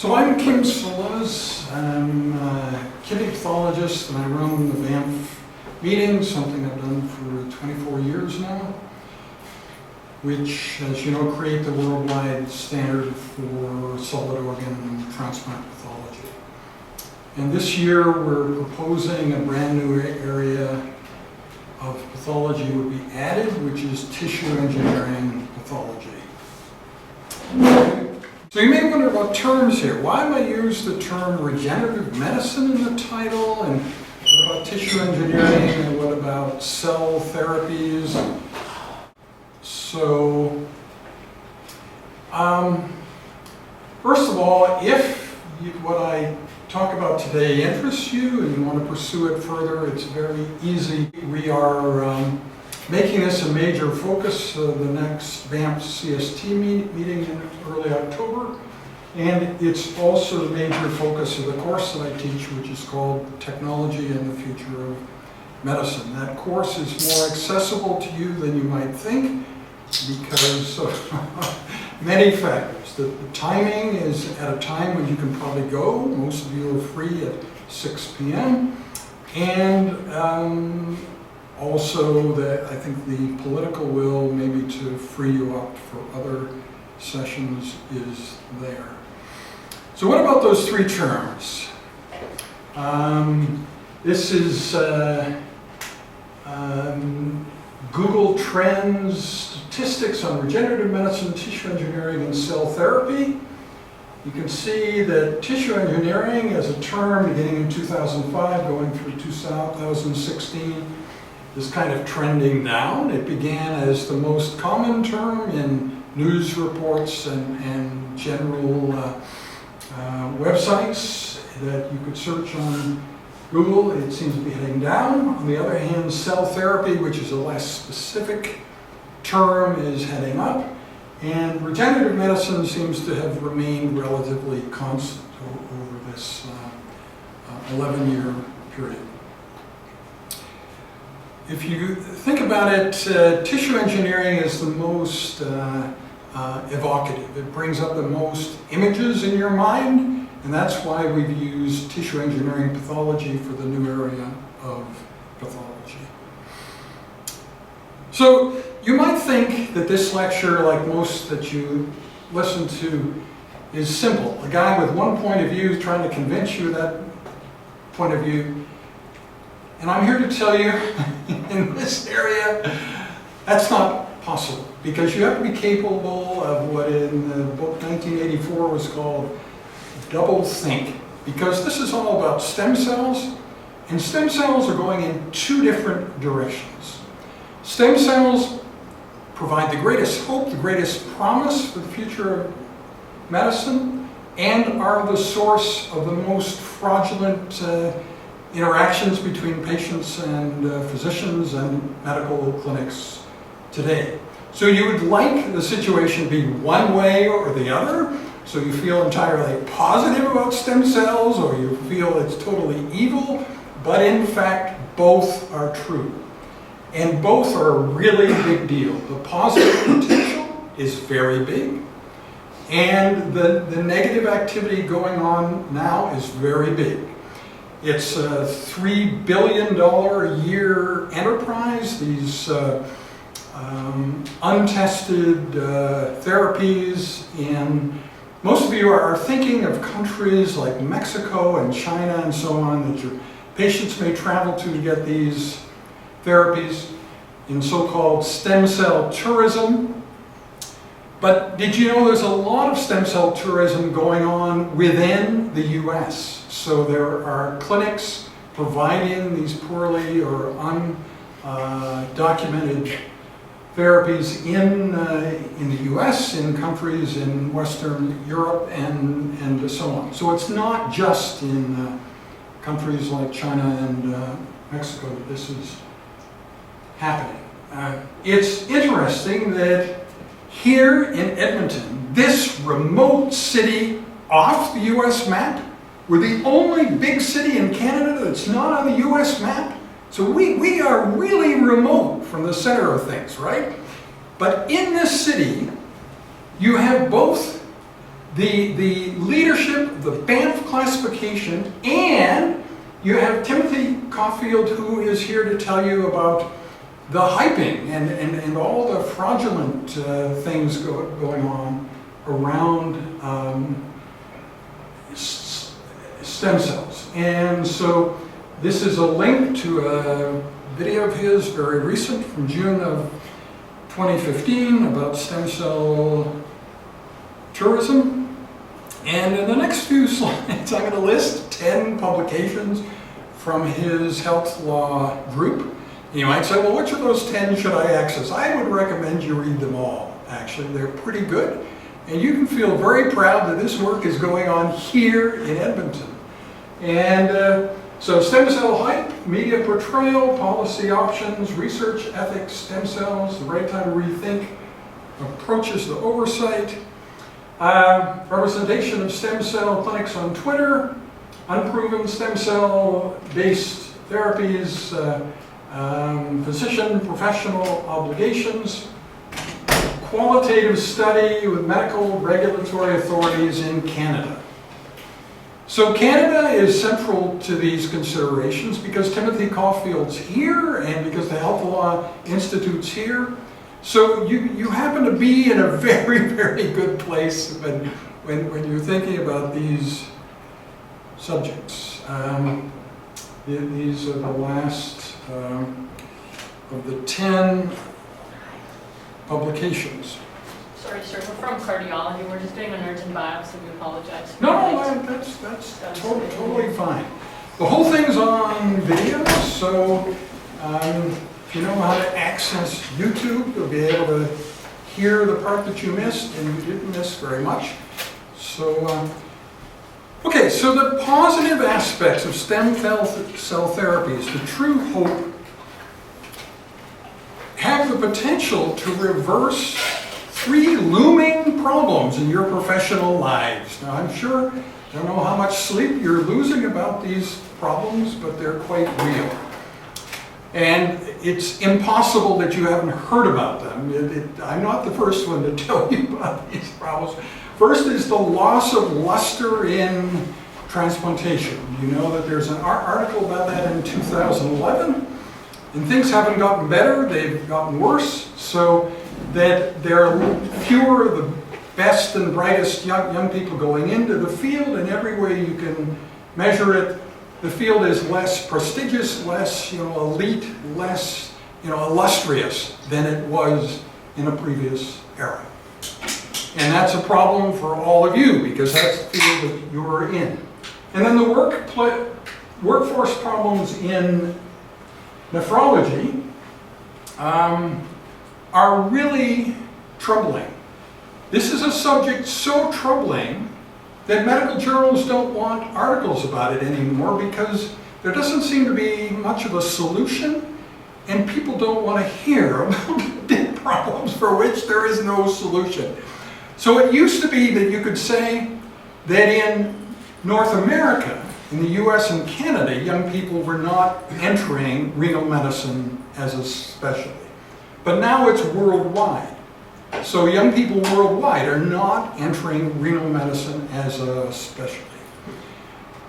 So I'm Kim Solis. I'm a kidney pathologist and I run the BAMF meetings, something I've done for 24 years now, which, as you know, create the worldwide standard for solid organ transplant pathology. And this year we're proposing a brand new area of pathology would be added, which is tissue engineering pathology. So you may wonder about terms here. Why do I use the term regenerative medicine in the title? And what about tissue engineering? And what about cell therapies? So, first of all, if what I talk about today interests you and you want to pursue it further, it's very easy. We are making this a major focus of the next BAMF CST meeting in early October, and it's also the major focus of the course that I teach, which is called Technology and the Future of Medicine. That course is more accessible to you than you might think because of many factors. The timing is at a time when you can probably go. Most of you are free at 6 p.m. And also, I think the political will maybe to free you up for other sessions is there. So what about those three terms? This is Google Trends statistics on regenerative medicine, tissue engineering, and cell therapy. You can see that tissue engineering as a term beginning in 2005 going through 2016 is kind of trending down. It began as the most common term in news reports and general websites that you could search on Google. It seems to be heading down. On the other hand, cell therapy, which is a less specific term, is heading up. And regenerative medicine seems to have remained relatively constant over this 11-year period. If you think about it, tissue engineering is the most evocative. It brings up the most images in your mind, and that's why we've used tissue engineering pathology for the new area of pathology. So you might think that this lecture, like most that you listen to, is simple. A guy with one point of view trying to convince you that point of view. And I'm here to tell you, in this area, that's not possible, because you have to be capable of what in the book 1984 was called double think, because this is all about stem cells, and stem cells are going in two different directions. Stem cells provide the greatest hope, the greatest promise for the future of medicine, and are the source of the most fraudulent interactions between patients and physicians and medical clinics today. So you would like the situation to be one way or the other, so you feel entirely positive about stem cells, or you feel it's totally evil, but in fact both are true. And both are a really big deal. The positive potential is very big, and the negative activity going on now is very big. It's a $3 billion a year enterprise. These untested therapies, and most of you are thinking of countries like Mexico and China and so on that your patients may travel to get these therapies in so-called stem cell tourism. But did you know there's a lot of stem cell tourism going on within the US? So there are clinics providing these poorly or undocumented therapies in the US, in countries in Western Europe, and so on. So it's not just in countries like China and Mexico that this is happening. It's interesting that here in Edmonton, this remote city off the US map, we're the only big city in Canada that's not on the US map. So we are really remote from the center of things, right? But in this city, you have both the leadership, the Banff classification, and you have Timothy Caulfield, who is here to tell you about the hyping and all the fraudulent things going on around stem cells. And so this is a link to a video of his, very recent, from June of 2015, about stem cell tourism. And in the next few slides, I'm going to list 10 publications from his health law group. You might say, well, which of those 10 should I access? I would recommend you read them all, actually. They're pretty good. And you can feel very proud that this work is going on here in Edmonton. And so stem cell hype, media portrayal, policy options, research, ethics, stem cells, the right time to rethink, approaches to oversight, representation of stem cell clinics on Twitter, unproven stem cell-based therapies, physician professional obligations, qualitative study with medical regulatory authorities in Canada. So Canada is central to these considerations because Timothy Caulfield's here and because the Health Law Institute's here. So you happen to be in a very, very good place when you're thinking about these subjects. These are the last of the 10 publications. Sorry, sir, we're from cardiology. We're just doing an urgent biopsy. We apologize. No, that's totally fine. The whole thing's on video, so if you know how to access YouTube, you'll be able to hear the part that you missed, and you didn't miss very much. So, okay, so the positive aspects of stem cell therapies, the true hope, have the potential to reverse 3 looming problems in your professional lives. Now, I'm sure, I don't know how much sleep you're losing about these problems, but they're quite real. And it's impossible that you haven't heard about them. I'm not the first one to tell you about these problems. First is the loss of luster in transplantation. You know that there's an article about that in 2011, and things haven't gotten better, they've gotten worse, so that there are fewer of the best and brightest young people going into the field, and every way you can measure it, the field is less prestigious, less elite, less illustrious than it was in a previous era. And that's a problem for all of you because that's the field that you're in. And then the workforce problems in nephrology are really troubling. This is a subject so troubling that medical journals don't want articles about it anymore because there doesn't seem to be much of a solution, and people don't want to hear about big problems for which there is no solution. So it used to be that you could say that in North America, in the US and Canada, young people were not entering renal medicine as a specialty. But now it's worldwide. So young people worldwide are not entering renal medicine as a specialty.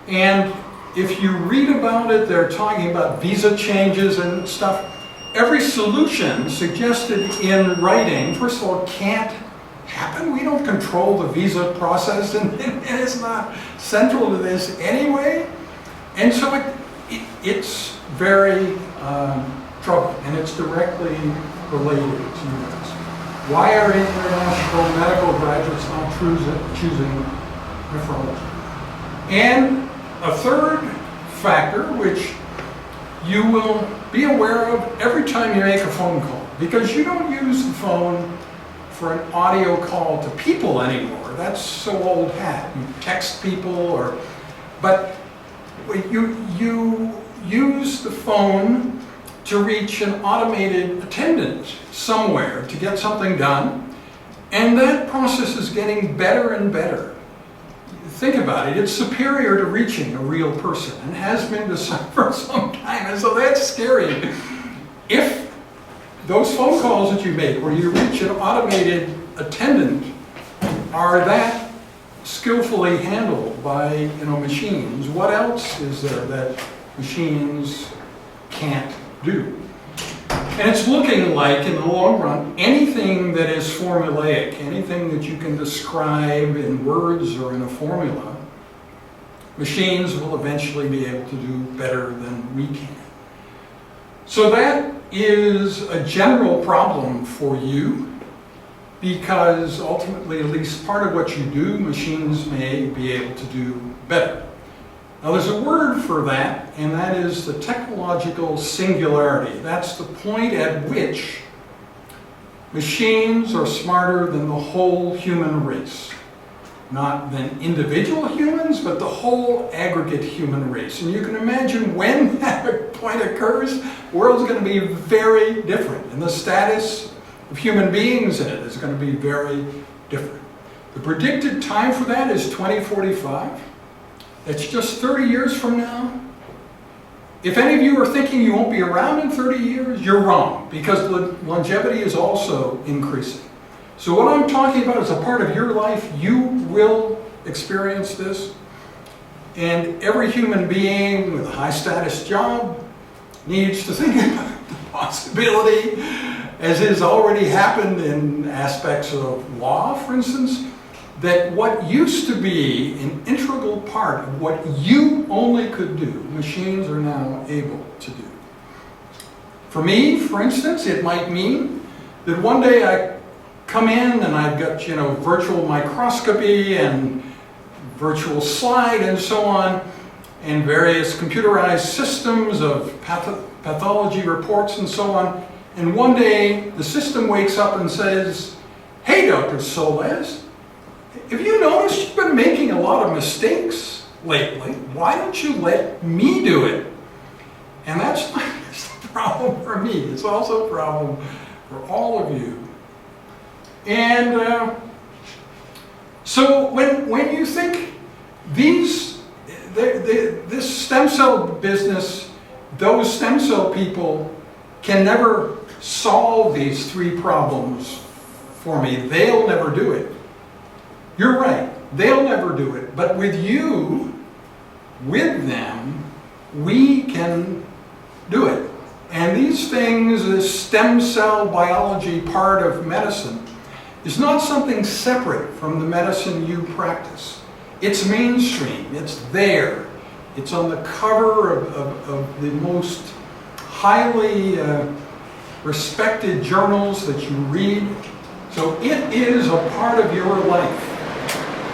And if you read about it, they're talking about visa changes and stuff. Every solution suggested in writing, first of all, can't happen. We don't control the visa process, and it's not central to this anyway. And so it's very troubling, and it's directly related to this. Why are international medical graduates not choosing nephrology? And a third factor, which you will be aware of every time you make a phone call, because you don't use the phone for an audio call to people anymore. That's so old hat. You text people, but you use the phone to reach an automated attendant somewhere to get something done, and that process is getting better and better. Think about it, it's superior to reaching a real person, and has been for some time, and so that's scary. If those phone calls that you make where you reach an automated attendant are that skillfully handled by machines, what else is there that machines can't do? And it's looking like, in the long run, anything that is formulaic, anything that you can describe in words or in a formula, machines will eventually be able to do better than we can. So that is a general problem for you, because ultimately, at least part of what you do, machines may be able to do better. Now there's a word for that, and that is the technological singularity. That's the point at which machines are smarter than the whole human race. Not than individual humans, but the whole aggregate human race. And you can imagine when that point occurs, the world's going to be very different. And the status of human beings in it is going to be very different. The predicted time for that is 2045. It's just 30 years from now. If any of you are thinking you won't be around in 30 years, you're wrong, because longevity is also increasing. So what I'm talking about is a part of your life. You will experience this. And every human being with a high status job needs to think about the possibility, as has already happened in aspects of law, for instance, that what used to be an integral part of what you only could do, machines are now able to do. For me, for instance, it might mean that one day I come in and I've got, virtual microscopy and virtual slide and so on, and various computerized systems of pathology reports and so on. And one day the system wakes up and says, "Hey, Dr. Soles, have you noticed you've been making a lot of mistakes lately? Why don't you let me do it?" And that's not just a problem for me. It's also a problem for all of you. And so when you think this stem cell business, those stem cell people can never solve these three problems for me. They'll never do it. You're right. They'll never do it. But with you, with them, we can do it. And these things, this stem cell biology part of medicine, is not something separate from the medicine you practice. It's mainstream. It's there. It's on the cover of the most highly respected journals that you read. So it is a part of your life.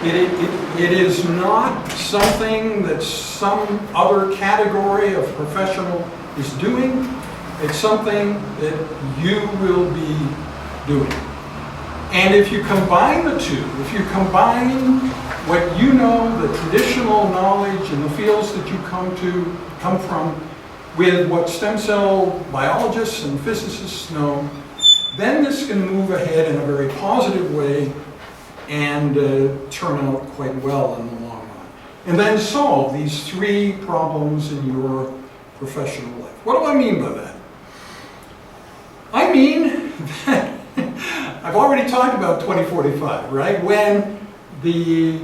It is not something that some other category of professional is doing. It's something that you will be doing. And if you combine the two, if you combine what you know, the traditional knowledge in the fields that you come from, with what stem cell biologists and physicists know, then this can move ahead in a very positive way and turn out quite well in the long run. And then solve these three problems in your professional life. What do I mean by that? I mean that I've already talked about 2045, right? When the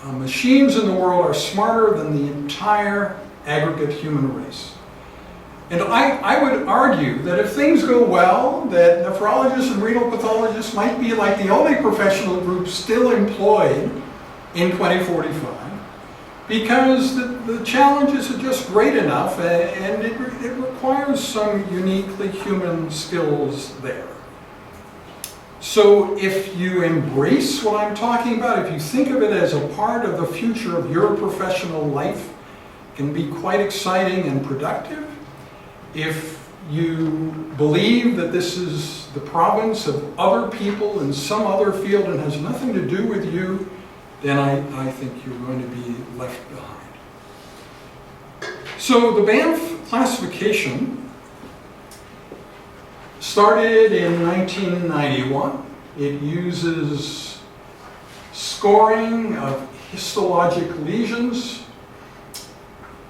machines in the world are smarter than the entire aggregate human race. And I would argue that if things go well, that nephrologists and renal pathologists might be like the only professional group still employed in 2045, because the challenges are just great enough, and it requires some uniquely human skills there. So if you embrace what I'm talking about, if you think of it as a part of the future of your professional life, it can be quite exciting and productive. If you believe that this is the province of other people in some other field and has nothing to do with you, then I think you're going to be left behind. So the Banff classification started in 1991. It uses scoring of histologic lesions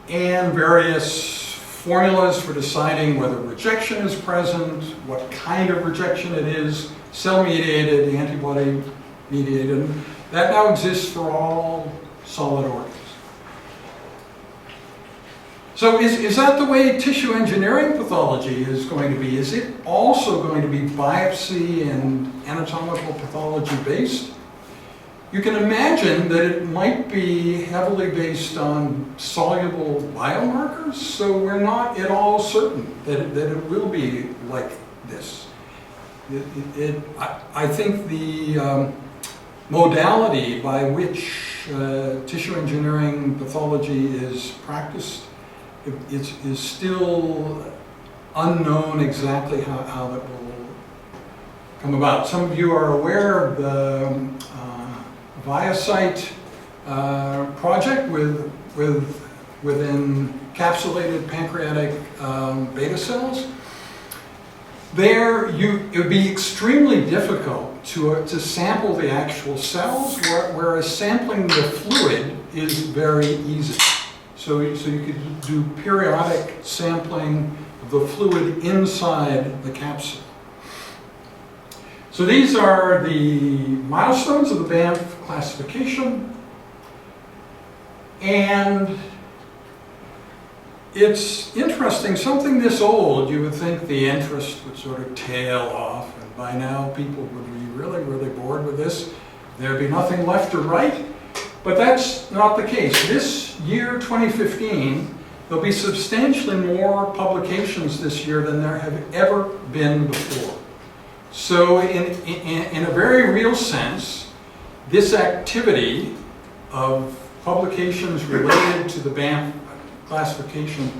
and various formulas for deciding whether rejection is present, what kind of rejection it is, cell-mediated, antibody mediated. And that now exists for all solid organs. So is that the way tissue engineering pathology is going to be? Is it also going to be biopsy and anatomical pathology based? You can imagine that it might be heavily based on soluble biomarkers, so we're not at all certain that it will be like this. I think the modality by which tissue engineering pathology is practiced is still unknown exactly how that will come about. Some of you are aware of the ViaCyte project with encapsulated pancreatic beta cells. There, it would be extremely difficult to sample the actual cells, whereas sampling the fluid is very easy. So you could do periodic sampling of the fluid inside the capsule. So these are the milestones of the Banff classification. And it's interesting, something this old, you would think the interest would sort of tail off, and by now people would be really, really bored with this. There'd be nothing left to write. But that's not the case. This year, 2015, there'll be substantially more publications this year than there have ever been before. So in a very real sense, this activity of publications related to the Banff classification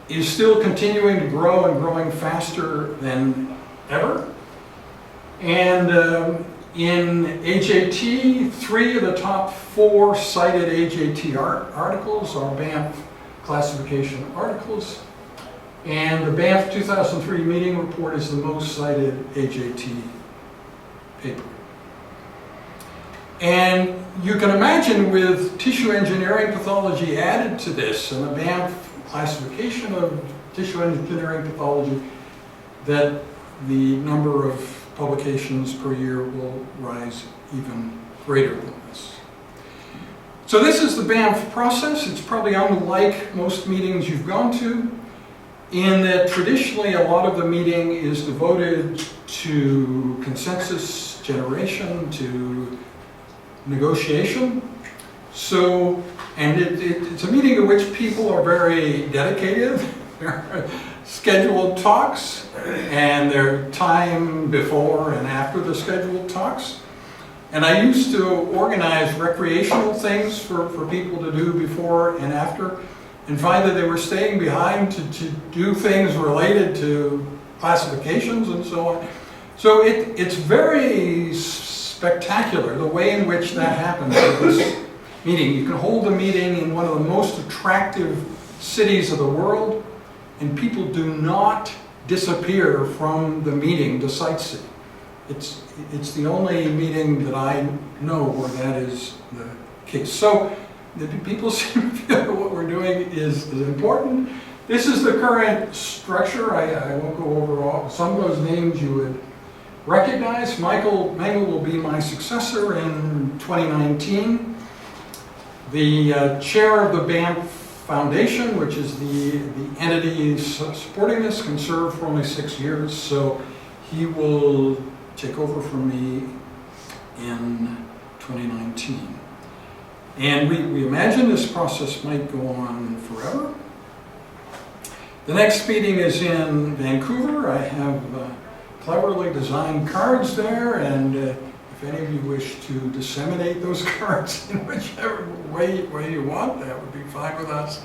is still continuing to grow and growing faster than ever. And in AJT, 3 of the top 4 cited AJT articles are Banff classification articles. And the Banff 2003 meeting report is the most cited AJT paper. And you can imagine with tissue engineering pathology added to this and the Banff classification of tissue engineering pathology that the number of publications per year will rise even greater than this. So this is the Banff process. It's probably unlike most meetings you've gone to, in that traditionally a lot of the meeting is devoted to consensus generation, to negotiation. So, and it's a meeting in which people are very dedicated. There are scheduled talks, and there are time before and after the scheduled talks. And I used to organize recreational things for people to do before and after, and find that they were staying behind to do things related to classifications and so on. So it's very spectacular the way in which that happens at this meeting. You can hold a meeting in one of the most attractive cities of the world, and people do not disappear from the meeting to sightsee. It's the only meeting that I know where that is the case. So the people seem to feel that what we're doing is important. This is the current structure. I won't go over all. Some of those names you would recognize. Michael Mengel will be my successor in 2019. The chair of the Banff Foundation, which is the entity supporting this, can serve for only 6 years, so he will take over from me in 2019. And we imagine this process might go on forever. The next meeting is in Vancouver. I have cleverly designed cards there, and if any of you wish to disseminate those cards in whichever way you want, that would be fine with us.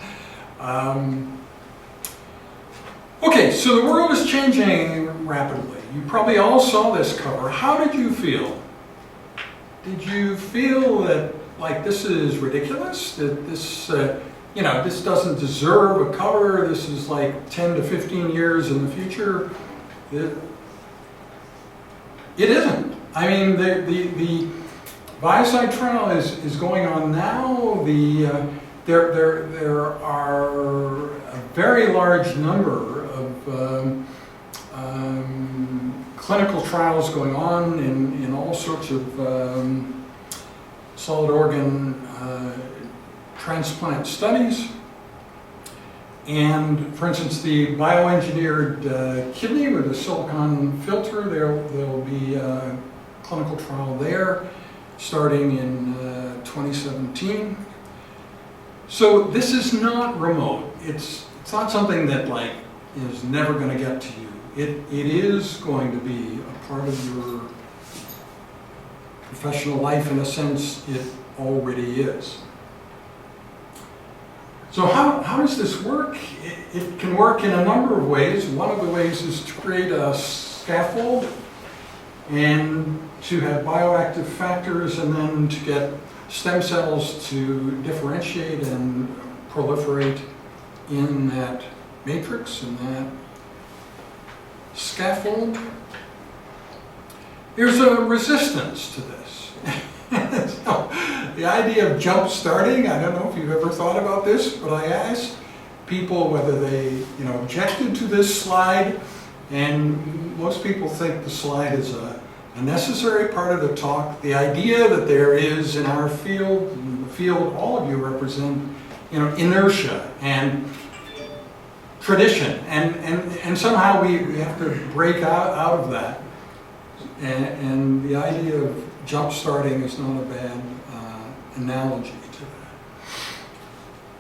Okay, so the world is changing rapidly. You probably all saw this cover. How did you feel? Did you feel that, like, this is ridiculous? That this, this doesn't deserve a cover? This is like 10 to 15 years in the future? It isn't. I mean, the ViaCyte trial is going on now. There are a very large number of clinical trials going on in all sorts of solid organ transplant studies. And for instance, the bioengineered kidney with a silicon filter, there'll be a clinical trial there starting in 2017. So this is not remote. It's not something that like is never going to get to you. It is going to be a part of your professional life in a sense. It already is. So how does this work? It can work in a number of ways. One of the ways is to create a scaffold and to have bioactive factors and then to get stem cells to differentiate and proliferate in that matrix, in that scaffold. There's a resistance to this. So, the idea of jump starting, I don't know if you've ever thought about this, but I asked people whether they objected to this slide, and most people think the slide is a necessary part of the talk. The idea that there is in our field, in the field all of you represent, inertia and tradition, and somehow we have to break out of that. And the idea of jump starting is not a bad analogy to that.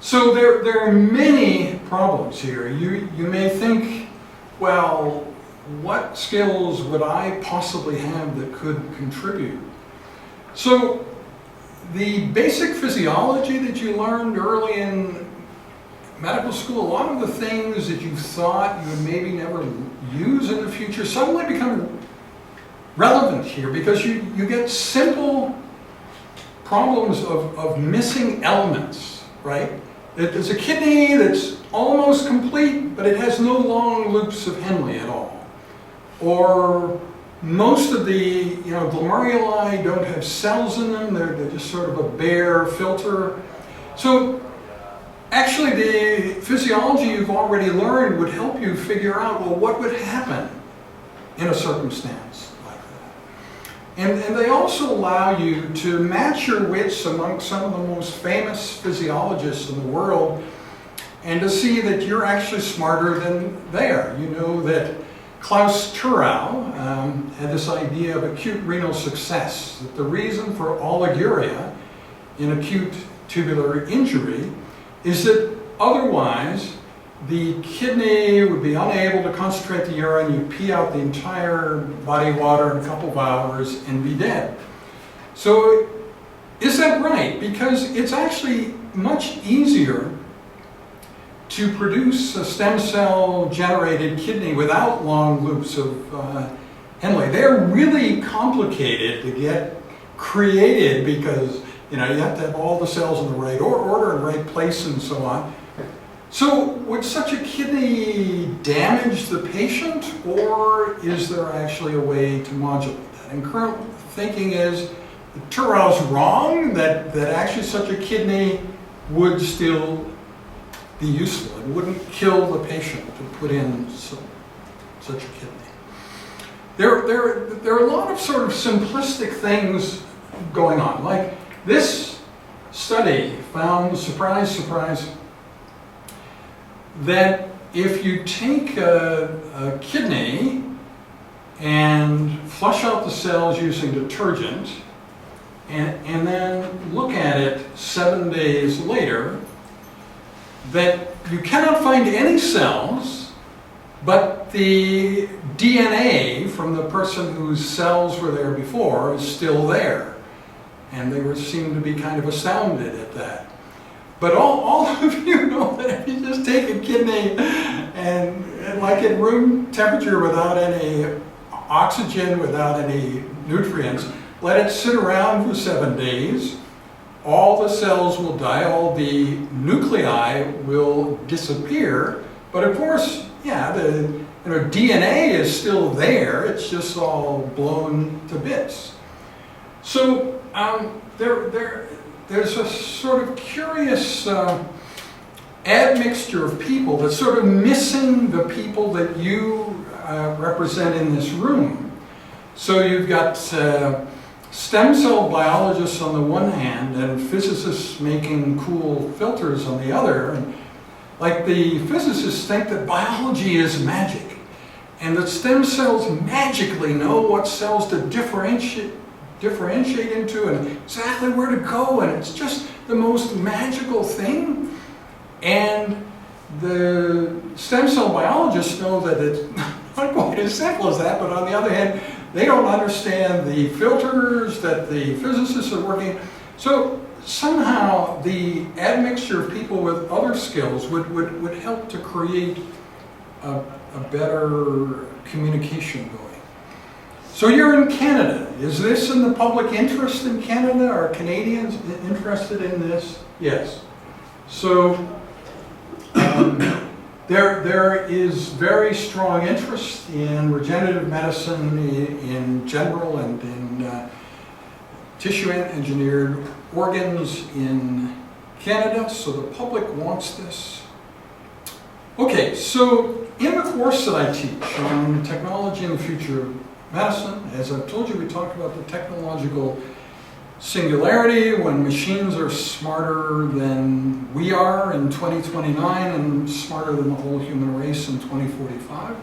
So there are many problems here. You may think, well, what skills would I possibly have that could contribute? So the basic physiology that you learned early in medical school, a lot of the things that you thought you would maybe never use in the future suddenly become relevant here because you get simple problems of missing elements, right? There's a kidney that's almost complete, but it has no long loops of Henle at all. Or most of the glomeruli don't have cells in them, they're just sort of a bare filter. So actually the physiology you've already learned would help you figure out, well, what would happen in a circumstance like that. And they also allow you to match your wits among some of the most famous physiologists in the world and to see that you're actually smarter than they are. You know that Klaus Turau had this idea of acute renal success, that the reason for oliguria in acute tubular injury is that otherwise the kidney would be unable to concentrate the urine, you pee out the entire body water in a couple of hours and be dead. So is that right? Because it's actually much easier to produce a stem cell generated kidney without long loops of Henle. They're really complicated to get created because you have to have all the cells in the right order and right place and so on. So would such a kidney damage the patient, or is there actually a way to modulate that? And current thinking is that Turau's wrong, that actually such a kidney would still be useful. It wouldn't kill the patient to put in such a kidney. There are a lot of sort of simplistic things going on. Like this study found, surprise, surprise, that if you take a kidney and flush out the cells using detergent and then look at it 7 days later, that you cannot find any cells, but the DNA from the person whose cells were there before is still there. And they seemed to be kind of astounded at that. But all of you know that if you just take a kidney and like at room temperature without any oxygen, without any nutrients, let it sit around for 7 days, all the cells will die, all the nuclei will disappear, but of course, yeah, the DNA is still there, it's just all blown to bits. So there's a sort of curious admixture of people that's sort of missing the people that you represent in this room. So you've got stem cell biologists on the one hand and physicists making cool filters on the other. And like the physicists think that biology is magic and that stem cells magically know what cells to differentiate into and exactly where to go, and it's just the most magical thing. And the stem cell biologists know that it's not quite as simple as that, but on the other hand, they don't understand the filters that the physicists are working. So somehow the admixture of people with other skills would help to create a better communication going. So you're in Canada. Is this in the public interest in Canada? Are Canadians interested in this? Yes. So there is very strong interest in regenerative medicine in general and in tissue engineered organs in Canada, so the public wants this. Okay, so in the course that I teach on technology and the future of medicine, as I've told you, we talk about the technological singularity, when machines are smarter than we are in 2029 and smarter than the whole human race in 2045.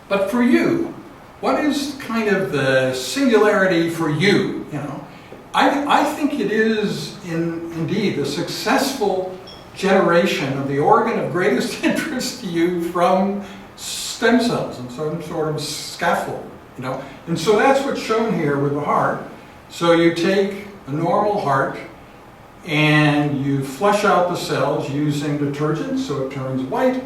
But for you, what is kind of the singularity for you? You know, I think it is indeed the successful generation of the organ of greatest interest to you from stem cells and some sort of scaffold, you know. And so that's what's shown here with the heart. So you take a normal heart and you flush out the cells using detergent so it turns white,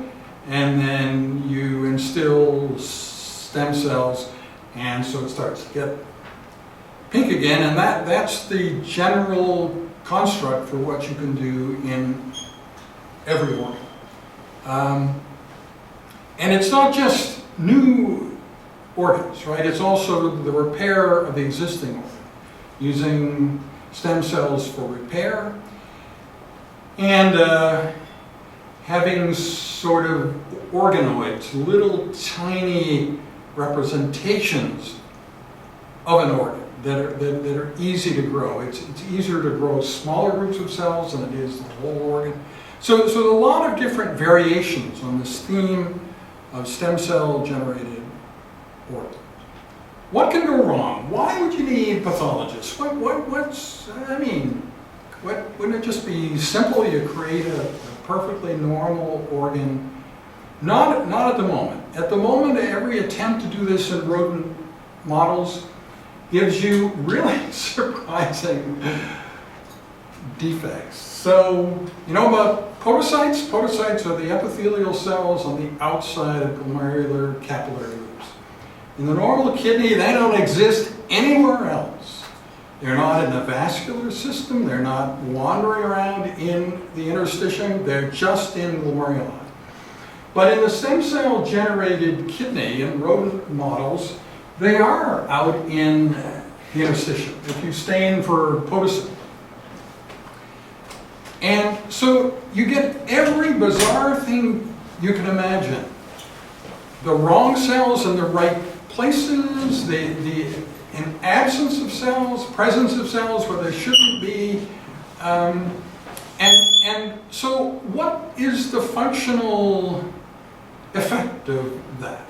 and then you instill stem cells and so it starts to get pink again, and that's the general construct for what you can do in every organ. And it's not just new organs, right? It's also the repair of the existing organ, using stem cells for repair, and having sort of organoids, little tiny representations of an organ that are easy to grow. It's easier to grow smaller groups of cells than it is the whole organ. So a lot of different variations on this theme of stem cell generated organs. What can go wrong? Why would you need pathologists? Wouldn't it just be simple? You create a perfectly normal organ. Not at the moment. At the moment, every attempt to do this in rodent models gives you really surprising defects. So, you know about podocytes? Podocytes are the epithelial cells on the outside of glomerular capillary loops. In the normal kidney, they don't exist anywhere else. They're not in the vascular system, they're not wandering around in the interstitium, they're just in glomeruli. But in the stem cell generated kidney in rodent models, they are out in the interstitium if you stain for podocyte. And so you get every bizarre thing you can imagine. The wrong cells in the right places, the in absence of cells, presence of cells where they shouldn't be. And so what is the functional effect of that?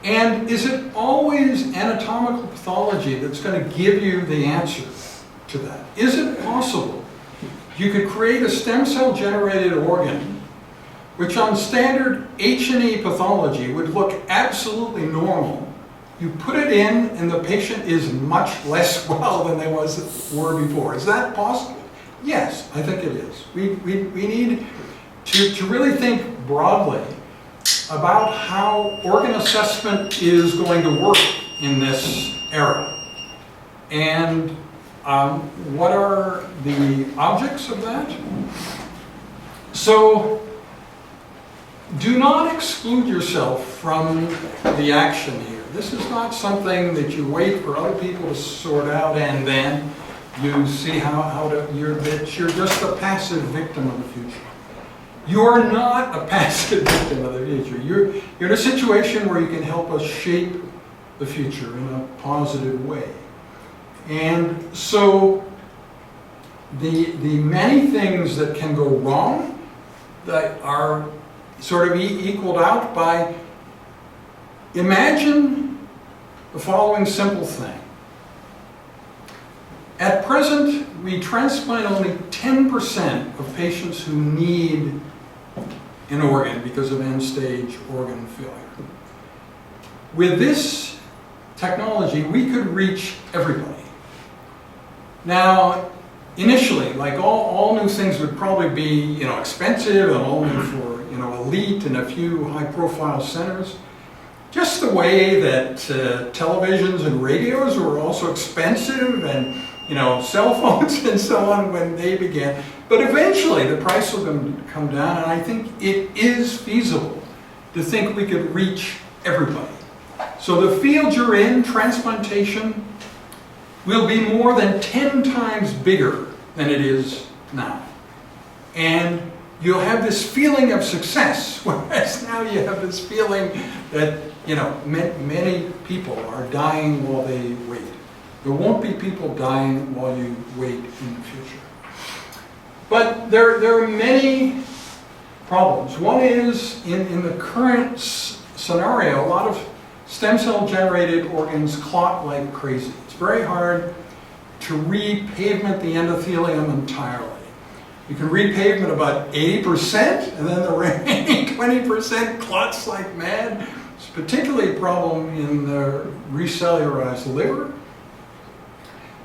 And is it always anatomical pathology that's going to give you the answer to that? Is it possible you could create a stem cell generated organ which on standard H&E pathology would look absolutely normal? You put it in and the patient is much less well than they were before. Is that possible? Yes, I think it is. We need to really think broadly about how organ assessment is going to work in this era. And what are the objects of that? So do not exclude yourself from the action here. This is not something that you wait for other people to sort out and then you see that you're just a passive victim of the future. You are not a passive victim of the future. You're in a situation where you can help us shape the future in a positive way. And so the many things that can go wrong that are sort of equaled out by, imagine the following simple thing. At present, we transplant only 10% of patients who need an organ because of end-stage organ failure. With this technology, we could reach everybody. Now, initially, like all new things would probably be, expensive and only for, elite and a few high-profile centers. Just the way that televisions and radios were also expensive and, cell phones and so on when they began. But eventually, the price will come down, and I think it is feasible to think we could reach everybody. So the field you're in, transplantation, will be more than 10 times bigger than it is now. And you'll have this feeling of success, whereas now you have this feeling that, many people are dying while they wait. There won't be people dying while you wait in the future. But there are many problems. One is, in the current scenario, a lot of stem cell generated organs clot like crazy. It's very hard to repavement the endothelium entirely. You can repavement about 80%, and then the remaining 20% clots like mad. It's particularly a problem in the recellularized liver.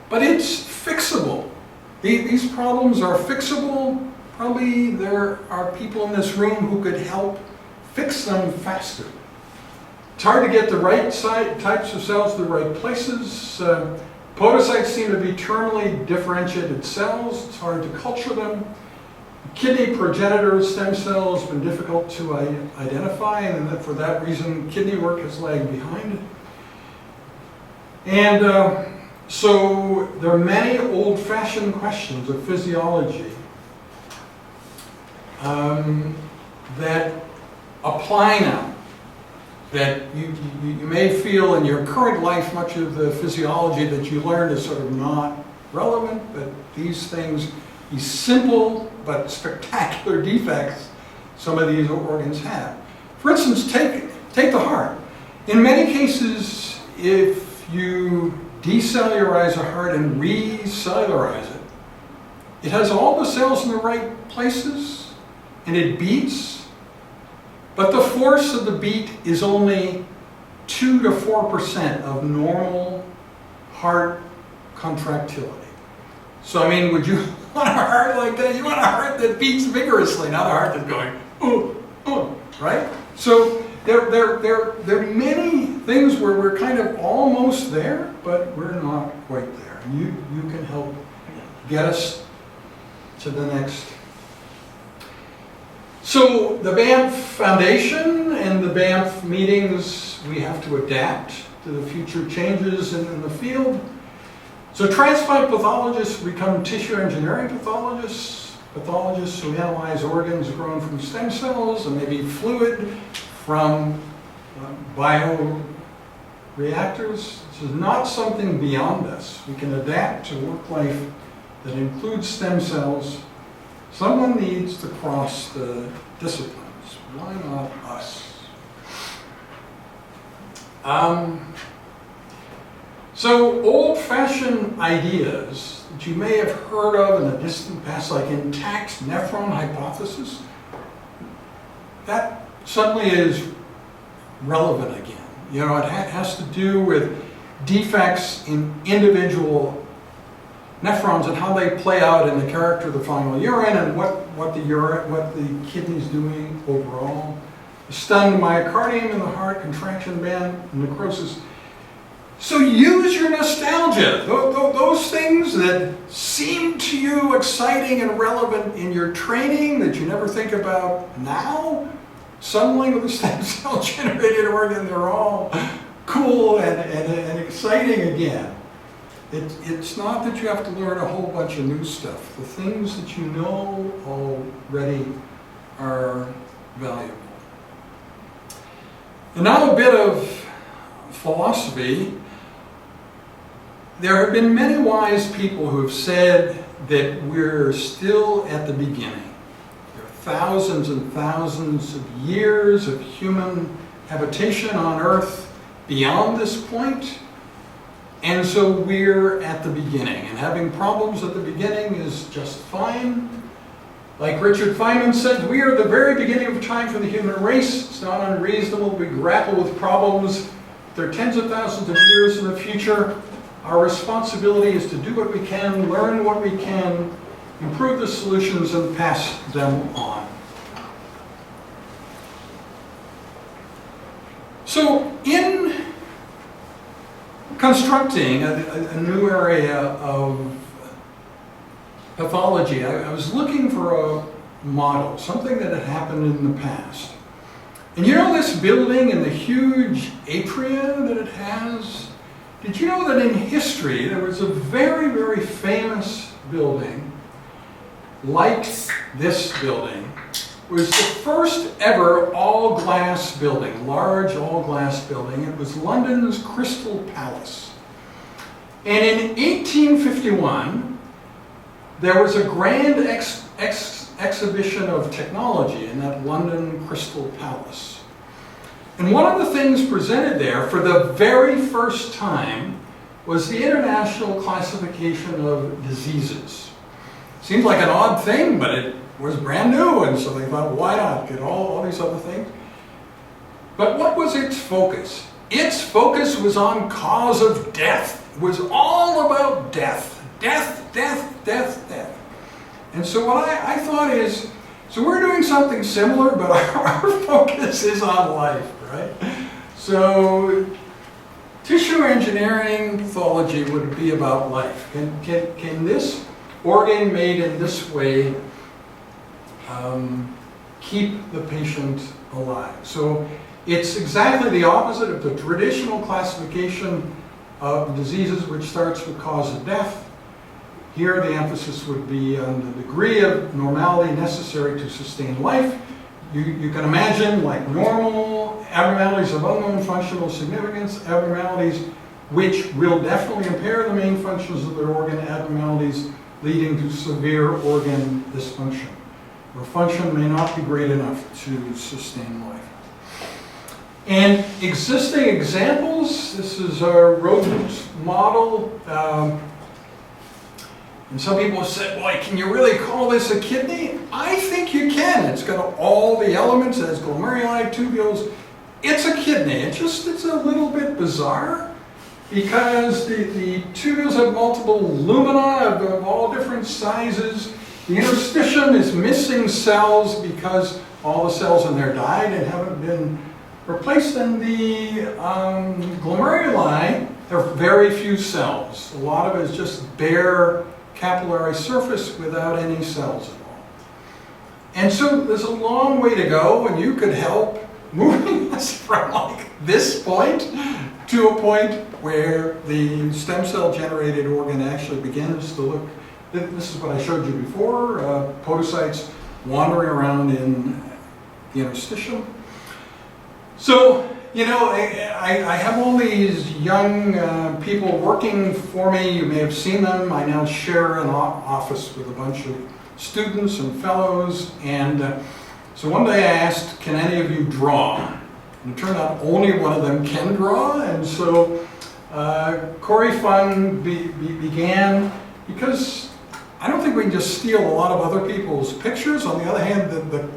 But it's fixable. These problems are fixable. Probably there are people in this room who could help fix them faster. It's hard to get the right types of cells to the right places. Podocytes seem to be terminally differentiated cells. It's hard to culture them. Kidney progenitor stem cells have been difficult to identify, and for that reason, kidney work has lagged behind. And so there are many old-fashioned questions of physiology that apply now. That you may feel in your current life much of the physiology that you learned is sort of not relevant, but these things, these simple but spectacular defects some of these organs have. For instance, take the heart. In many cases, if you decellularize a heart and recellularize it, it has all the cells in the right places and it beats, but the force of the beat is only 2 to 4% of normal heart contractility. So, I mean, would you want a heart like that? You want a heart that beats vigorously, not a heart that's going, right? So there are many things where we're kind of almost there, but we're not quite there. And you can help get us to the next. So the Banff Foundation and the Banff meetings, we have to adapt to the future changes in the field. So transplant pathologists become tissue engineering pathologists, pathologists who analyze organs grown from stem cells and maybe fluid from bioreactors. This is not something beyond us. We can adapt to work life that includes stem cells. Someone needs to cross the disciplines. Why not us? So old-fashioned ideas that you may have heard of in the distant past, like intact nephron hypothesis, that suddenly is relevant again. You know, it has to do with defects in individual nephrons and how they play out in the character of the final urine and what the kidney's doing overall. Stunned myocardium in the heart, contraction band, necrosis. So use your nostalgia. Those things that seem to you exciting and relevant in your training that you never think about now, suddenly with a stem cell generated organ, they're all cool and exciting again. It's not that you have to learn a whole bunch of new stuff. The things that you know already are valuable. And now a bit of philosophy, there have been many wise people who have said that we're still at the beginning. There are thousands and thousands of years of human habitation on Earth beyond this point, and so we're at the beginning. And having problems at the beginning is just fine. Like Richard Feynman said, we are at the very beginning of time for the human race. It's not unreasonable we grapple with problems. They're tens of thousands of years in the future. Our responsibility is to do what we can, learn what we can, improve the solutions, and pass them on. So in constructing a new area of pathology, I was looking for a model, something that had happened in the past. And you know this building and the huge atria that it has? Did you know that in history there was a very, very famous building like this building? It was the first ever all-glass building, large all-glass building. It was London's Crystal Palace. And in 1851, there was a grand exhibition of technology in that London Crystal Palace. And one of the things presented there for the very first time was the International Classification of Diseases. Seems like an odd thing, but it was brand new, and so they thought, why not get all these other things? But what was its focus? Its focus was on cause of death. It was all about death. Death, death, death, death. And so what I thought is, so we're doing something similar, but our focus is on life, right? So tissue engineering pathology would be about life. Can this organ made in this way keep the patient alive? So it's exactly the opposite of the traditional classification of diseases, which starts with cause of death. Here the emphasis would be on the degree of normality necessary to sustain life. You can imagine like normal, abnormalities of unknown functional significance, abnormalities which will definitely impair the main functions of the organ, abnormalities leading to severe organ dysfunction, where function may not be great enough to sustain life. And existing examples, this is a rodent model. And some people have said, boy, can you really call this a kidney? I think you can. It's got all the elements, it has glomeruli, tubules. It's a kidney. It's a little bit bizarre because the tubules have multiple lumina of all different sizes. The interstitium is missing cells because all the cells in there died and haven't been replaced. And the glomeruli have very few cells. A lot of it is just bare capillary surface without any cells at all. And so there's a long way to go, and you could help moving us from like this point to a point where the stem cell generated organ actually begins to look. This is what I showed you before, podocytes wandering around in the interstitium. So, you know, I have all these young people working for me. You may have seen them. I now share an office with a bunch of students and fellows. And so one day I asked, can any of you draw? And it turned out only one of them can draw. And so Corey Fun began, because I don't think we can just steal a lot of other people's pictures. On the other hand,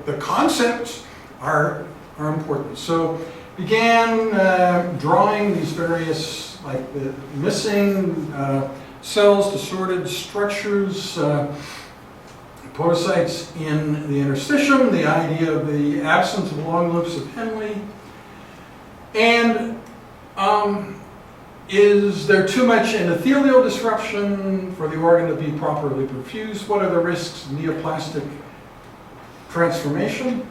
the concepts are important. So began drawing these various, like the missing cells, distorted structures, podocytes in the interstitium, the idea of the absence of long loops of Henle, and is there too much endothelial disruption for the organ to be properly perfused? What are the risks of neoplastic transformation?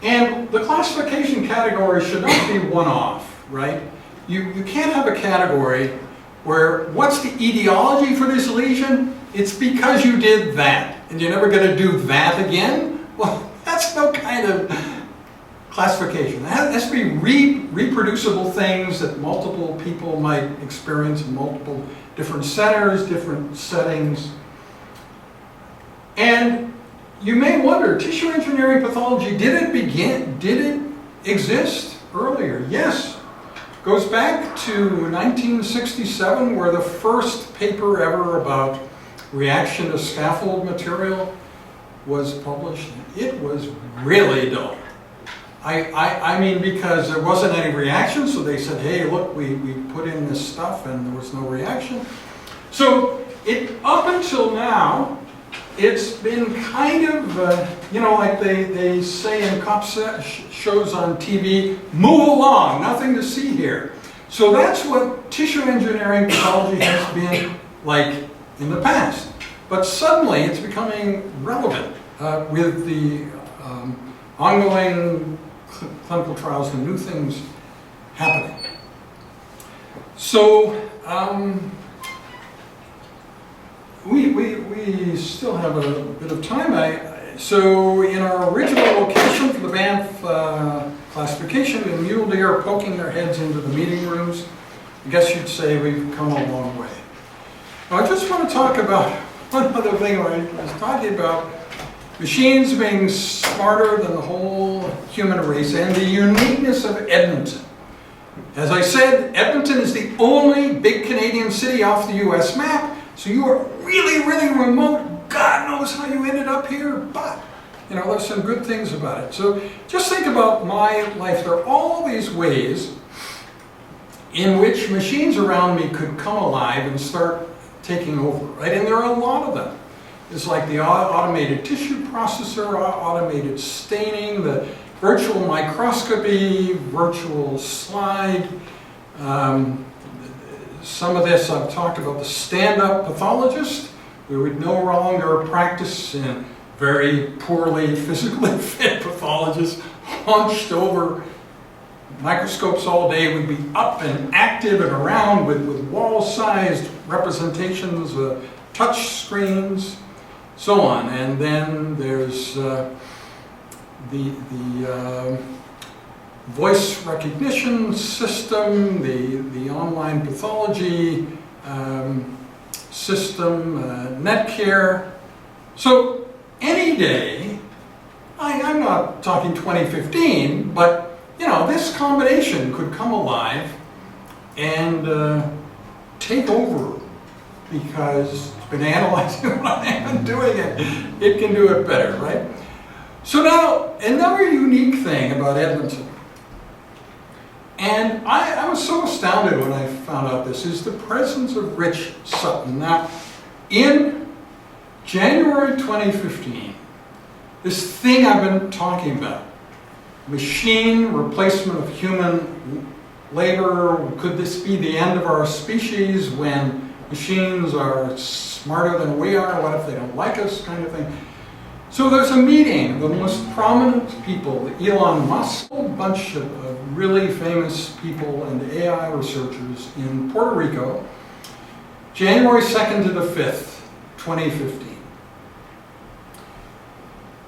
And the classification category should not be one-off, right? You can't have a category where, what's the etiology for this lesion? It's because you did that, and you're never going to do that again? Well, that's no kind of classification. It has to be reproducible things that multiple people might experience in multiple different centers, different settings. And you may wonder, tissue engineering pathology, did it exist earlier? Yes. Goes back to 1967, where the first paper ever about reaction to scaffold material was published. It was really dull. I mean, because there wasn't any reaction, so they said, hey, look, we put in this stuff and there was no reaction. So up until now, it's been kind of, you know, like they say in cop shows on TV, move along, nothing to see here. So that's what tissue engineering pathology has been like in the past. But suddenly it's becoming relevant with the ongoing clinical trials and new things happening. So we still have a bit of time. So in our original location for the Banff classification, in Mule Deer poking their heads into the meeting rooms, I guess you'd say we've come a long way. Now I just want to talk about one other thing. I was talking about machines being smarter than the whole human race and the uniqueness of Edmonton. As I said, Edmonton is the only big Canadian city off the US map, so you are really, really remote. God knows how you ended up here, but you know, there's some good things about it. So just think about my life. There are all these ways in which machines around me could come alive and start taking over, right? And there are a lot of them. It's like the automated tissue processor, automated staining, the virtual microscopy, virtual slide. Some of this I've talked about, the stand-up pathologist. We would no longer practice in very poorly physically fit pathologists, hunched over microscopes all day. We'd be up and active and around with wall-sized representations, touch screens, so on. And then there's the voice recognition system, the online pathology system, Netcare. So any day, I'm not talking 2015, but you know, this combination could come alive and take over, because it's been analyzing what I am doing and it can do it better, right? So now, another unique thing about Edmonton, and I was so astounded when I found out this, is the presence of Rich Sutton. Now, in January 2015, this thing I've been talking about, machine replacement of human labor, could this be the end of our species when machines are smarter than we are? What if they don't like us, kind of thing. So there's a meeting of the most prominent people, Elon Musk, a whole bunch of really famous people and AI researchers in Puerto Rico, January 2nd to the 5th, 2015.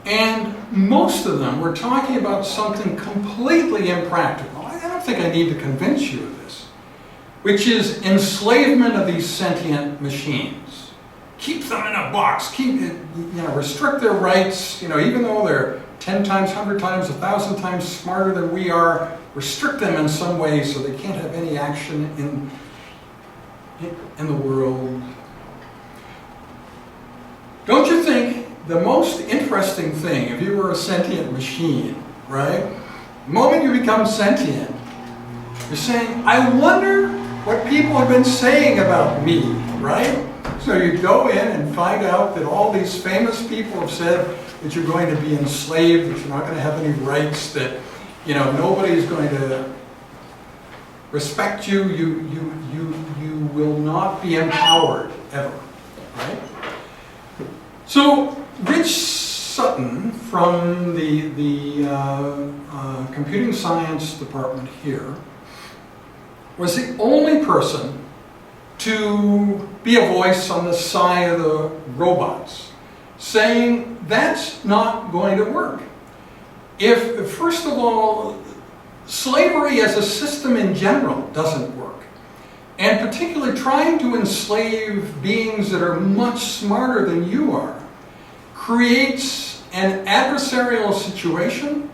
And most of them were talking about something completely impractical. I don't think I need to convince you of this, which is enslavement of these sentient machines. Keep them in a box, restrict their rights, even though they're 10 times, 100 times, 1,000 times smarter than we are, restrict them in some way so they can't have any action in the world. Don't you think the most interesting thing, if you were a sentient machine, right? The moment you become sentient, you're saying, I wonder what people have been saying about me, right? So you go in and find out that all these famous people have said that you're going to be enslaved, that you're not going to have any rights, that nobody's going to respect you, you will not be empowered ever, right? So Rich Sutton from the computing science department here was the only person to be a voice on the side of the robots, saying that's not going to work. if, first of all, slavery as a system in general doesn't work, and particularly trying to enslave beings that are much smarter than you are, creates an adversarial situation,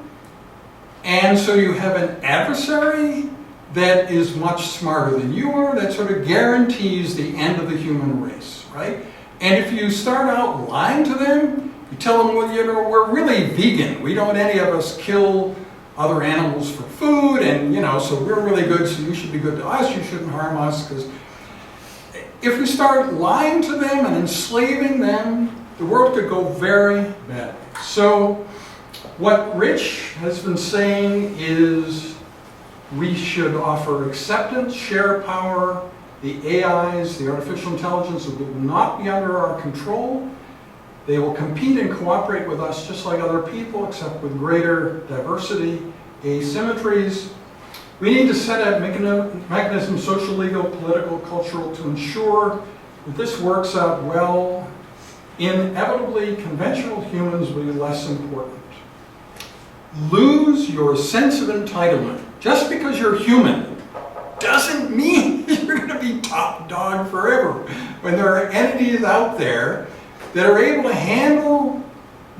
and so you have an adversary that is much smarter than you are, that sort of guarantees the end of the human race, right? And if you start out lying to them, you tell them, well, you know, we're really vegan. We don't, any of us, kill other animals for food, and, you know, so we're really good, so you should be good to us, you shouldn't harm us, because if we start lying to them and enslaving them, the world could go very bad. So what Rich has been saying is we should offer acceptance, share power. The AIs, the artificial intelligence, will not be under our control. They will compete and cooperate with us just like other people, except with greater diversity, asymmetries. We need to set up mechanisms, social, legal, political, cultural, to ensure that this works out well. Inevitably, conventional humans will be less important. Lose your sense of entitlement. Just because you're human doesn't mean you're going to be top dog forever. When there are entities out there that are able to handle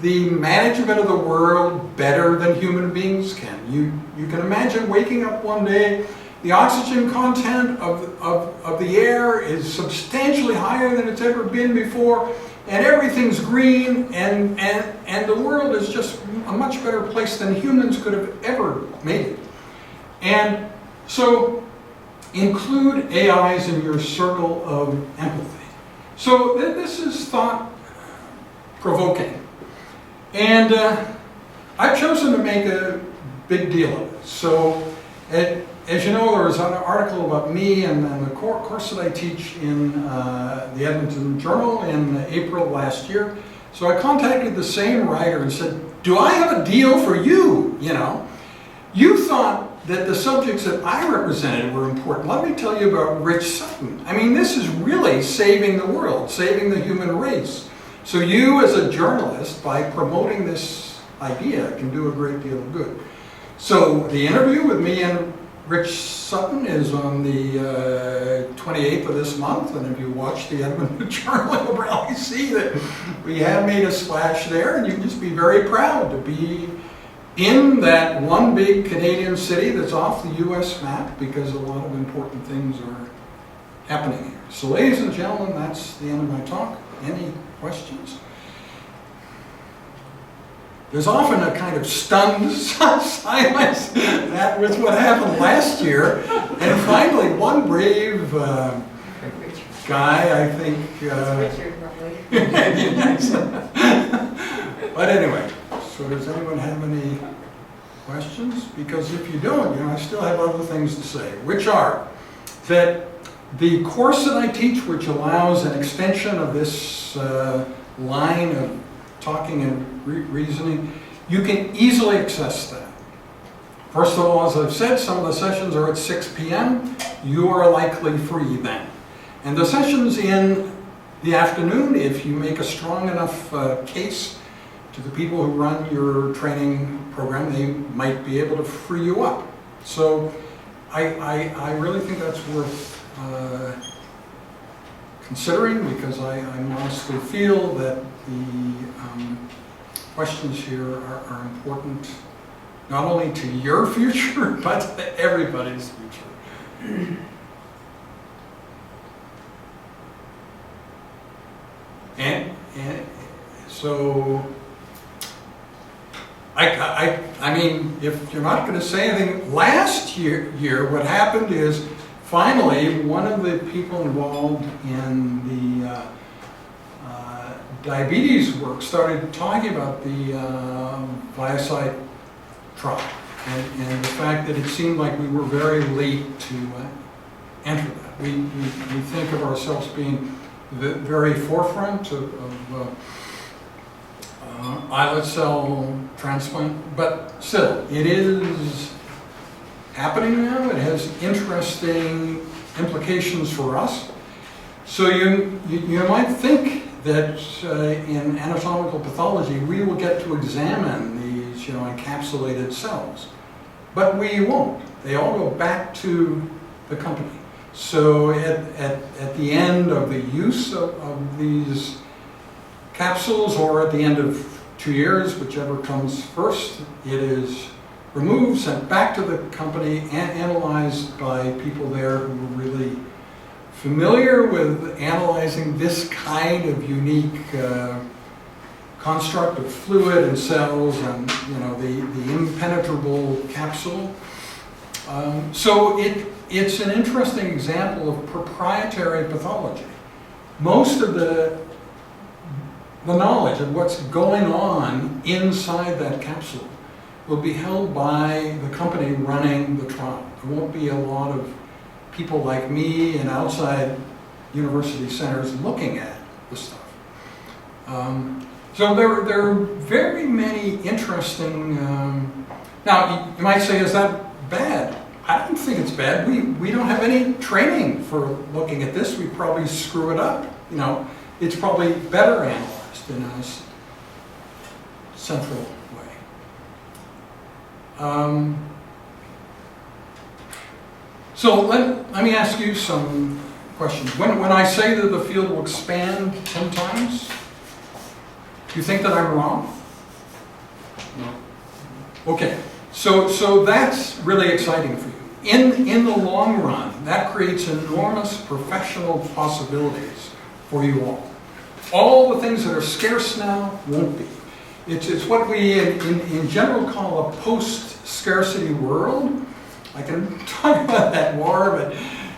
the management of the world better than human beings can. You can imagine waking up one day, the oxygen content of the air is substantially higher than it's ever been before, and everything's green, and the world is just a much better place than humans could have ever made it. And so include AIs in your circle of empathy. So this is thought-provoking. And I've chosen to make a big deal of it. So as you know, there was an article about me and the course that I teach in the Edmonton Journal in April last year. So I contacted the same writer and said, do I have a deal for you? You know, you thought that the subjects that I represented were important. Let me tell you about Rich Sutton. I mean, this is really saving the world, saving the human race. So you, as a journalist, by promoting this idea, can do a great deal of good. So the interview with me and Rich Sutton is on the 28th of this month, and if you watch the Edmonton Journal, you'll probably see that we have made a splash there, and you can just be very proud to be in that one big Canadian city that's off the US map, because a lot of important things are happening here. So ladies and gentlemen, that's the end of my talk. Any questions? There's often a kind of stunned silence. That was what happened last year. And finally, one brave guy, I think... Richard, probably. But anyway, so does anyone have any questions? Because if you don't, you know, I still have other things to say, which are that the course that I teach, which allows an extension of this line of talking and reasoning, you can easily access that. First of all, as I've said, some of the sessions are at 6 p.m. You are likely free then. And the sessions in the afternoon, if you make a strong enough case to the people who run your training program, they might be able to free you up. So I really think that's worth considering, because I honestly feel that the questions here are important, not only to your future, but to everybody's future. And so, I mean, if you're not going to say anything, last year what happened is, finally, one of the people involved in the diabetes work started talking about the ViaCyte trial, and the fact that it seemed like we were very late to enter that. We think of ourselves being the very forefront of islet cell transplant, but still, it is happening now. It has interesting implications for us. So you might think that in anatomical pathology we will get to examine these these, encapsulated cells. But we won't. They all go back to the company. So at the end of the use of these capsules, or at the end of 2 years, whichever comes first, it is removed, sent back to the company, and analyzed by people there who are really familiar with analyzing this kind of unique construct of fluid and cells, and the impenetrable capsule. So it's an interesting example of proprietary pathology. Most of the knowledge of what's going on inside that capsule will be held by the company running the trial. There won't be a lot of people like me and outside university centers looking at the stuff. So there are very many interesting, now you might say, is that bad? I don't think it's bad. We don't have any training for looking at this. We probably screw it up. It's probably better analyzed in a central way. So let me ask you some questions. When I say that the field will expand 10 times, do you think that I'm wrong? No. Okay, so that's really exciting for you. In the long run, that creates enormous professional possibilities for you all. All the things that are scarce now won't be. It's what we in general call a post-scarcity world. I can talk about that more, but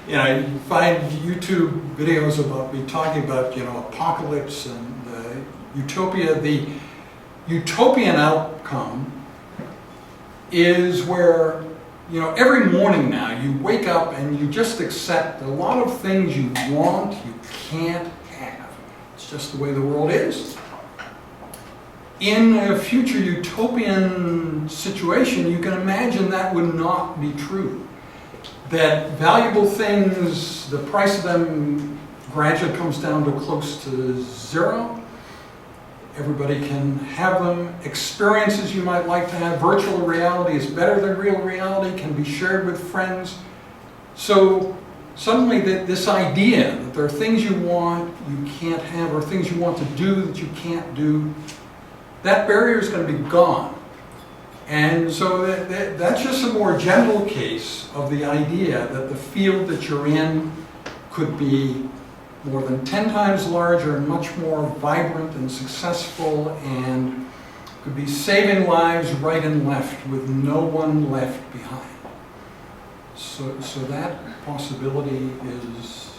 you find YouTube videos about me talking about apocalypse and utopia. The utopian outcome is where every morning now you wake up and you just accept a lot of things you want, you can't have. It's just the way the world is. In a future utopian situation, you can imagine that would not be true. That valuable things, the price of them gradually comes down to close to zero. Everybody can have them. Experiences you might like to have. Virtual reality is better than real reality, can be shared with friends. So suddenly this idea that there are things you want, you can't have, or things you want to do that you can't do, that barrier is going to be gone. And so that's just a more general case of the idea that the field that you're in could be more than 10 times larger and much more vibrant and successful, and could be saving lives right and left with no one left behind. So that possibility is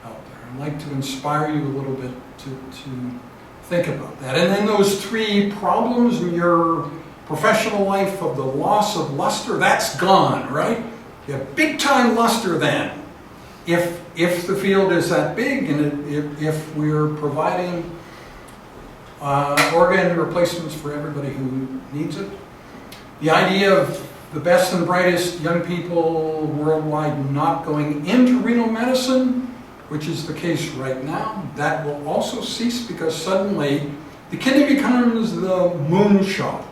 out there. I'd like to inspire you a little bit to think about that. And then those 3 problems in your professional life of the loss of luster, that's gone, right? You have big time luster then. If the field is that big, and if we're providing organ replacements for everybody who needs it. The idea of the best and brightest young people worldwide not going into renal medicine, which is the case right now, that will also cease, because suddenly the kidney becomes the moonshot.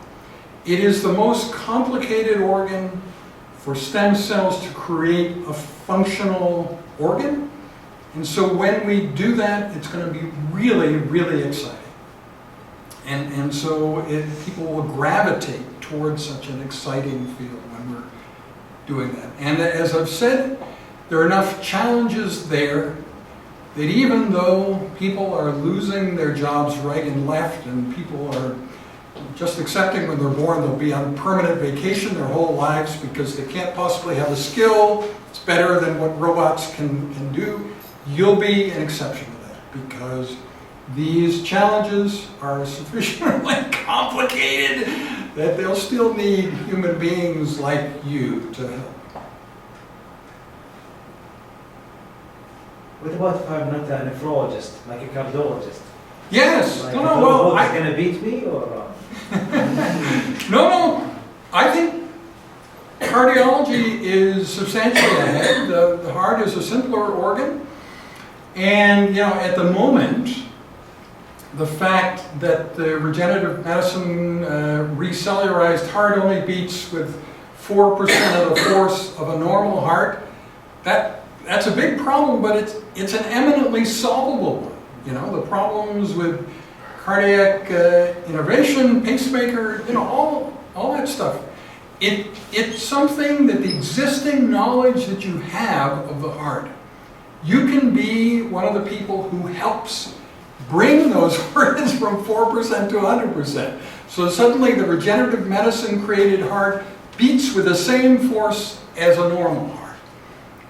It is the most complicated organ for stem cells to create a functional organ. And so when we do that, it's going to be really, really exciting. And so people will gravitate towards such an exciting field when we're doing that. And as I've said, there are enough challenges there that even though people are losing their jobs right and left, and people are just accepting when they're born they'll be on permanent vacation their whole lives because they can't possibly have a skill, it's better than what robots can do, you'll be an exception to that, because these challenges are sufficiently complicated that they'll still need human beings like you to help. What about if I'm not a nephrologist, like a cardiologist? Yes. Like No, well, is going to beat me, or? No. I think cardiology is substantially ahead. The heart is a simpler organ. And, at the moment, the fact that the regenerative medicine recellularized heart only beats with 4% of the force of a normal heart, that's a big problem, but it's an eminently solvable one. You know, the problems with cardiac innervation, pacemaker, you know, all that stuff. It's something that the existing knowledge that you have of the heart, you can be one of the people who helps bring those organs from 4% to 100%. So suddenly the regenerative medicine created heart beats with the same force as a normal heart.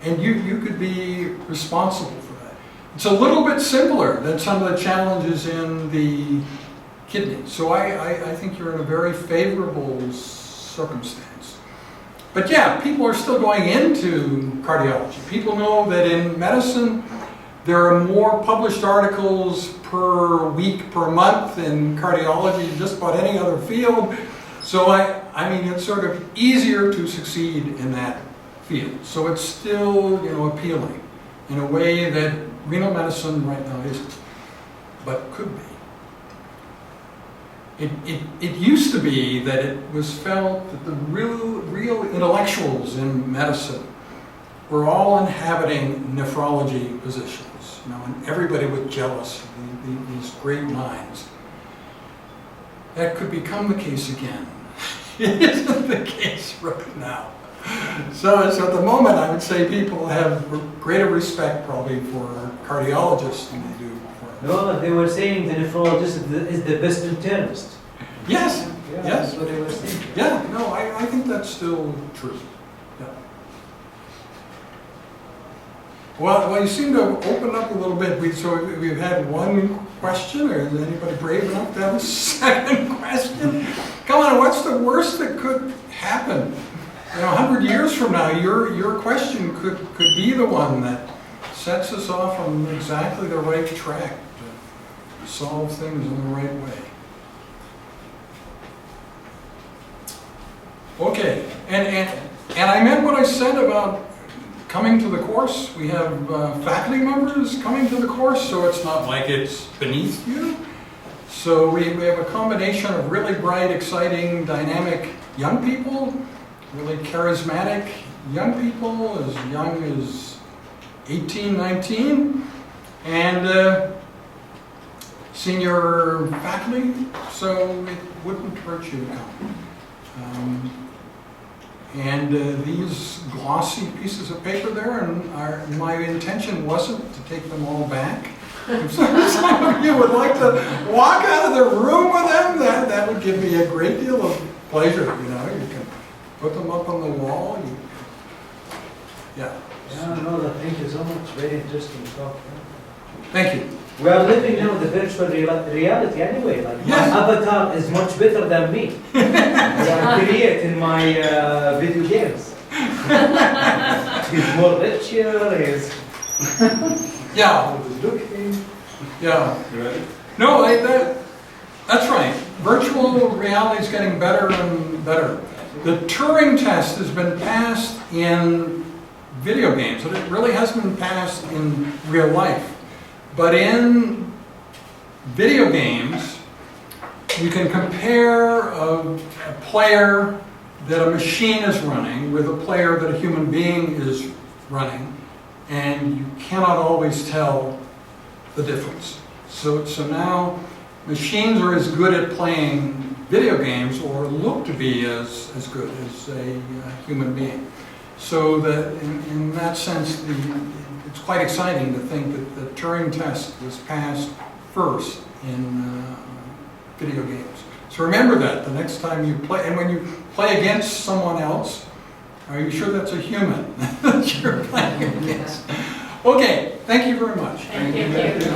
And you could be responsible for that. It's a little bit simpler than some of the challenges in the kidney. So I think you're in a very favorable circumstance. But yeah, people are still going into cardiology. People know that in medicine, there are more published articles per week, per month in cardiology than just about any other field. So I mean, it's sort of easier to succeed in that field. So it's still, you know, appealing in a way that renal medicine right now isn't, but could be. It used to be that it was felt that the real intellectuals in medicine were all inhabiting nephrology positions, you know, and everybody was jealous of these great minds. That could become the case again. It isn't the case right now. So at the moment, I would say people have greater respect probably for cardiologists than they do for... No, they were saying the nephrologist is the best internist. Yes, Yeah, yes. that's what they were saying. Yeah, no, I think that's still true. Yeah. Well, you seem to have opened up a little bit. We've had one question, or is anybody brave enough to have a second question? Come on, what's the worst that could happen? You know, 100 years from now, your question could be the one that sets us off on exactly the right track to solve things in the right way. Okay, and I meant what I said about coming to the course. We have faculty members coming to the course, so it's not like it's beneath you. So we have a combination of really bright, exciting, dynamic young people, really charismatic young people, as young as 18, 19, and senior faculty, so it wouldn't hurt you to come. These glossy pieces of paper there, and my intention wasn't to take them all back. If some of you would like to walk out of the room with them, that would give me a great deal of pleasure. You know, you can put them up on the wall. Yeah. Yeah, no, thank you so much. Very interesting talk. Thank you. We are living now the virtual reality anyway. Like Yes. my avatar is much better than me. I create in my video games. He's more richer. He's Yeah. looking. Yeah. You ready? No, that's right. Virtual reality is getting better and better. The Turing test has been passed in video games, but it really hasn't been passed in real life. But in video games, you can compare a player that a machine is running with a player that a human being is running, and you cannot always tell the difference. So now machines are as good at playing video games, or look to be as good as a human being. So that in that sense, it's quite exciting to think that the Turing test was passed first in video games. So remember that the next time you play, and when you play against someone else, are you sure that's a human that you're playing against? Okay, thank you very much. Thank you.